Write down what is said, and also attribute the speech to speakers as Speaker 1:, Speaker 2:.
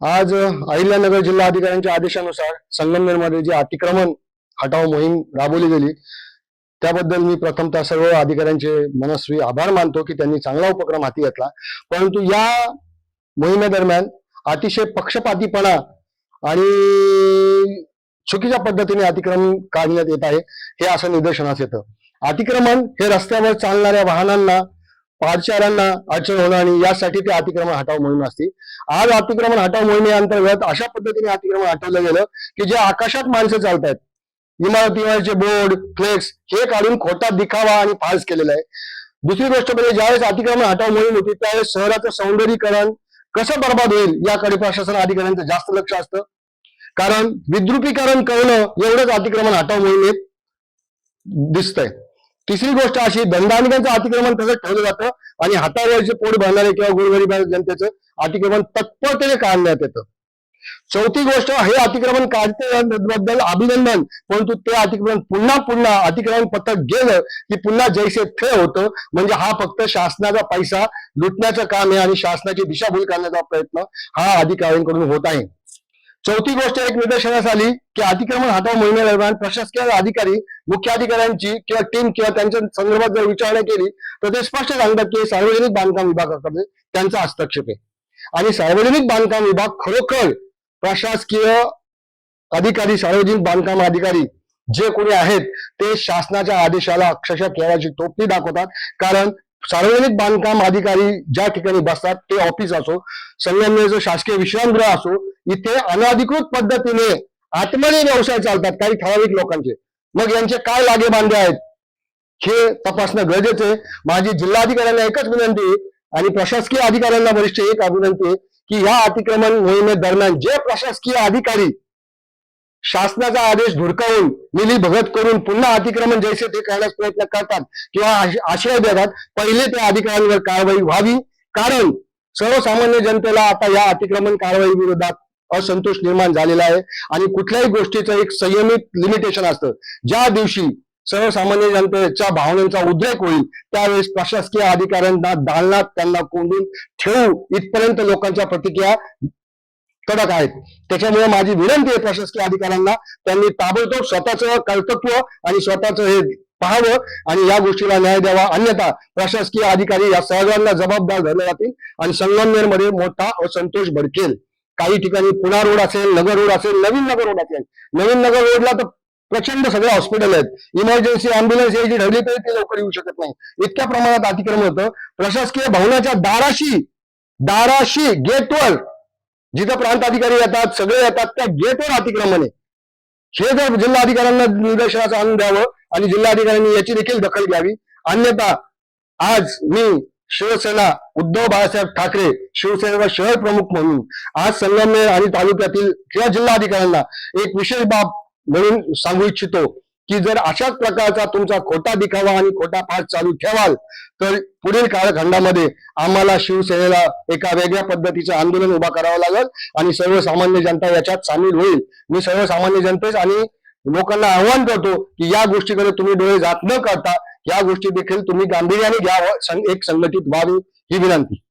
Speaker 1: आज अहिल्यानगर जिल्हा अधिकाऱ्यांच्या आदेशानुसार संगमनेरमध्ये जी अतिक्रमण हटाव मोहीम राबवली गेली त्याबद्दल मी प्रथमतः सर्व अधिकाऱ्यांचे मनस्वी आभार मानतो की त्यांनी चांगला उपक्रम हाती घेतला। परंतु या मोहिमेदरम्यान अतिशय पक्षपातीपणा आणि चुकीच्या पद्धतीने अतिक्रमण काढण्यात येत आहे हे असं निदर्शनास येतं। अतिक्रमण हे रस्त्यावर चालणाऱ्या वाहनांना पादचाऱ्यांना अडचण होणं आणि यासाठी ते अतिक्रमण हटाव मोहीम असते। आज अतिक्रमण हटाव मोहिमेअंतर्गत अशा पद्धतीने अतिक्रमण हटवलं गेलं की जे आकाशात माणसं चालतात, इमारतीवरचे बोर्ड फ्लेक्स हे काढून खोटा दिखावा आणि फाल्स केलेला आहे। दुसरी गोष्ट म्हणजे ज्यावेळेस अतिक्रमण हटाव मोहीम होती त्यावेळेस शहराचं सौंदर्यीकरण कसं बर्बाद होईल याकडे प्रशासन अधिकाऱ्यांचं जास्त लक्ष असतं, कारण विद्रुपीकरण करणं एवढंच अतिक्रमण हटाव मोहिमेत दिसतंय। तिसरी गोष्ट अशी, दंडानिकांचं अतिक्रमण तसंच ठेवलं जातं आणि हातावरचे पोट भरणारे किंवा गोरगरीब जनतेचं अतिक्रमण तत्परतेने काढण्यात येतं। चौथी गोष्ट, हे अतिक्रमण काढण्याबद्दल अभिनंदन, परंतु ते अतिक्रमण पुन्हा अतिक्रमण पत्रक गेलं की पुन्हा जैसे थे होतं। म्हणजे हा फक्त शासनाचा पैसा लुटण्याचं काम आहे आणि शासनाची दिशाभूल करण्याचा प्रयत्न हा अधिकाऱ्यांकडून होत आहे। चौथी गोष्ट एक निदर्शनास आली की अतिक्रमण हटाव मोहिमेदरम्यान प्रशासकीय अधिकारी मुख्य अधिकाऱ्यांची किंवा टीम किंवा त्यांच्या संदर्भात जर विचारणा केली तर ते स्पष्ट सांगतात की सार्वजनिक बांधकाम विभागाकडे त्यांचा हस्तक्षेप आहे आणि सार्वजनिक बांधकाम विभाग खरोखर प्रशासकीय अधिकारी सार्वजनिक बांधकाम अधिकारी जे कोणी आहेत ते शासनाच्या आदेशाला अक्षरशः केळाची टोपली दाखवतात। कारण सार्वजनिक बांधकाम अधिकारी ज्या ठिकाणी बसतात ते ऑफिस असो, संगमनेरचं शासकीय विश्रामगृह असो, इथे अनधिकृत पद्धतीने आतमध्ये व्यवसाय चालतात काही ठराविक लोकांचे। मग यांचे काय लागे बांधे आहेत हे तपासणं गरजेचं आहे। माझी जिल्हाधिकाऱ्यांना एकच विनंती आणि प्रशासकीय अधिकाऱ्यांना वरिष्ठ एक विनंती आहे की या अतिक्रमण मोहिमेदरम्यान जे प्रशासकीय अधिकारी शासनाचा आदेश धुडकावून मिलीभगत करून पुन्हा अतिक्रमण जैसे ते करण्यास प्रयत्न करतात किंवा आश्रय देतात, पहिले त्या अधिकाऱ्यांवर कारवाई व्हावी। कारण सर्वसामान्य जनतेला आता या अतिक्रमण कारवाई विरोधात असंतोष निर्माण झालेला आहे आणि कुठल्याही गोष्टीचं एक संयमित लिमिटेशन असतं। ज्या दिवशी सर्वसामान्य जनतेच्या भावनांचा उद्रेक होईल त्यावेळेस प्रशासकीय अधिकाऱ्यांना दालनात त्यांना कोंडून ठेवू इथपर्यंत लोकांच्या प्रतिक्रिया कडक आहेत। त्याच्यामुळे माझी विनंती आहे प्रशासकीय अधिकाऱ्यांना, त्यांनी ताबडतोब स्वतःचं कर्तृत्व आणि स्वतःचं हे पाहावं आणि या गोष्टीला न्याय द्यावा, अन्यथा प्रशासकीय अधिकारी या सर्वांना जबाबदार धरले जातील आणि संगमनेरमध्ये मोठा असंतोष भडकेल। काही ठिकाणी पुणा रोड असेल, नगर रोड असेल, नवीन नगर रोड असेल, नवीन नगर रोडला तर प्रचंड सगळे हॉस्पिटल आहेत, इमर्जन्सी अँब्युलन्स यायची ठरली तरी ते लवकर येऊ शकत नाही, इतक्या प्रमाणात अतिक्रमण होतं। प्रशासकीय भवनाच्या दाराशी गेटवर जिथं प्रांत अधिकारी येतात सगळे येतात त्या गेटवर अतिक्रमण आहे। हे जर जिल्हाधिकाऱ्यांना निदर्शनाचं आणून द्यावं आणि जिल्हाधिकाऱ्यांनी याची देखील दखल घ्यावी, अन्यथा आज मी शिवसेना उद्धव बाळासाहेब ठाकरे शिवसेनेचा शहर प्रमुख म्हणून आज संगमनेर आणि तालुक्यातील किंवा जिल्हाधिकाऱ्यांना एक विशेष बाब म्हणून सांगू इच्छितो की जर अशाच प्रकारचा तुमचा खोटा दिखावा आणि खोटा पाठ चालू ठेवाल तर पुढील कालखंडामध्ये आम्हाला शिवसेनेला एका वेगळ्या पद्धतीचं आंदोलन उभा करावं लागेल आणि सर्वसामान्य जनता याच्यात सामील होईल। मी सर्वसामान्य जनतेस आणि लोकांना आव्हान करतो की या गोष्टीकडे तुम्ही डोळे झाक न करता या गोष्टी देखील तुम्ही गांभीर्याने घ्यावं, एक संघटित व्हावी ही विनंती।